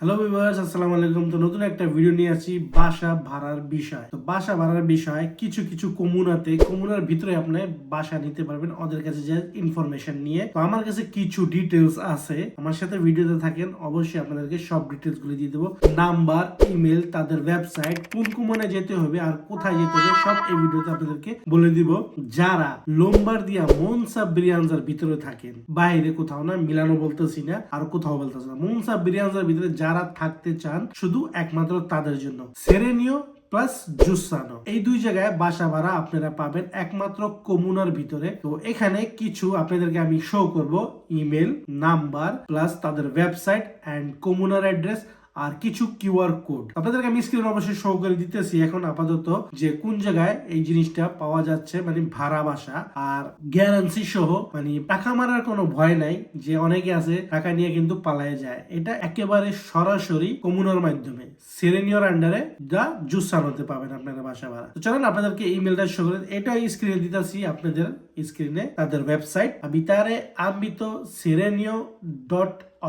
Hello viewers, আসসালামু আলাইকুম। তো নতুন একটা ভিডিও নিয়ে আসছি বাসা ভাড়ার বিষয়। তো বাসা ভাড়ার বিষয় কিছু কিছু কমুনার ভিতরে আপনি বাসা নিতে পারবেন ওদের কাছে যে ইনফরমেশন নিয়ে। তো আমার কাছে কিছু ডিটেলস আছে, আমার সাথে ভিডিওতে থাকেন, অবশ্যই আপনাদেরকে সব ডিটেলস গুলো দিয়ে দেবো। নাম্বার, ইমেল, তাদের ওয়েবসাইট, কোন কমুনে যেতে হবে আর কোথায় যেতে হবে সব এই ভিডিওতে আপনাদেরকে বলে দিব। যারা লোম্বার্দিয়া মনসা ব্রিয়ানজার ভিতরে থাকেন, বাইরে কোথাও না, মিলানো বলতেছি না আর কোথাও বলতেছি না, মনসা ব্রিয়ানজার ভিতরে যারা থাকতে চান শুধু একমাত্র তাদের জন্য সেরেনিও প্লাস জুসানো এই দুই জায়গায় বাসা ভাড়া আপনারা পাবেন একমাত্র কমুনার ভিতরে। তো এখানে কিছু আপনাদেরকে আমি শো করব, ইমেল, নাম্বার প্লাস তাদের ওয়েবসাইট এন্ড কমুনার অ্যাড্রেস আর কিছু কিউআর কোড আপনাদেরকে আমি স্ক্রিনে অবশ্যই শো করে দিতেছি এখন আপাতত, যে কোন জায়গায় এই জিনিসটা পাওয়া যাচ্ছে, মানে ভাড়া বাসা আর গ্যারান্টি সহ, মানে টাকা মারার কোনো ভয় নাই। যে অনেকে আছে টাকা নিয়ে কিন্তু পালায় যায়, এটা একেবারে সরাসরি কমুনার মাধ্যমে সেরেনিয়র আন্ডারে যা জুসানোতে পাবেন আপনারা বাসা ভাড়া। তো চলেন আপনাদেরকে ইমেলটা শো করে, এটা স্ক্রিনে দিতেছি আপনাদের স্ক্রিনে তাদের ওয়েবসাইট আবিতারে আম্বিত সেরেনিও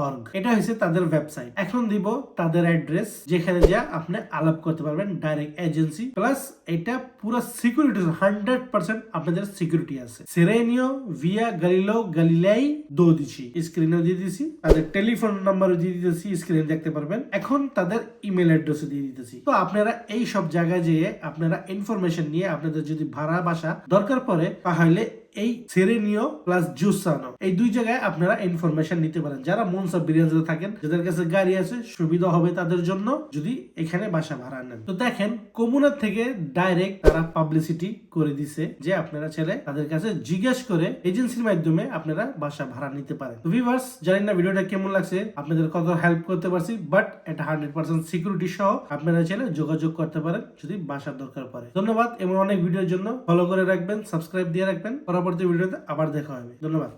.org, এটা হচ্ছে তাদের ওয়েবসাইট। এখন দিব তাদের অ্যাড্রেস, যেখানে যা আপনি আলাপ করতে পারবেন ডাইরেক্ট এজেন্সি প্লাস এটা পুরো সিকিউরিটি 100% আপনাদের সিকিউরিটি আছে। সেরেনিও ভিয়া গালিলো গালিলাই 12 স্ক্রিনেও দিয়ে দিছি, তাদের টেলিফোন নাম্বারও দিয়ে দিতেছি, স্ক্রিনে দেখতে পারবেন। এখন তাদের ইমেল অ্যাড্রেসও দিয়ে দিতেছি। তো আপনারা এই সব জায়গায় যেয়ে আপনারা ইনফরমেশন নিয়ে আপনাদের যদি ভাড়া বাসা দরকার পড়ে তাহলে এই সেরেনিও প্লাস জুসানো এই দুই জায়গায় আপনারা ইনফরমেশন নিতে পারেন। যারা মনসা ব্রিয়ানজে থাকেন, যাদের কাছে গাড়ি আছে, সুবিধা হবে তাদের জন্য যদি এখানে বাসা ভাড়া নেন। তো দেখেন কমুনার থেকে ডাইরেক্ট তারা পাবলিসিটি করে দিছে যে আপনারা ছেলে তাদের কাছে জিজ্ঞেস করে এজেন্সির মাধ্যমে আপনারা বাসা ভাড়া নিতে পারেন। তো ভিউয়ার্স, জানেন না ভিডিওটা কেমন লাগছে, আপনাদের কত হেল্প করতে পারছি, বাট এটা 100% সিকিউরিটি সহ আপনারা ছেলে যোগাযোগ করতে পারেন যদি বাসার দরকার পড়ে। ধন্যবাদ। এমন অনেক ভিডিওর জন্য ফলো করে রাখবেন, সাবস্ক্রাইব দিয়ে রাখবেন। পরবর্তী ভিডিওতে আবার দেখা হবে। ধন্যবাদ।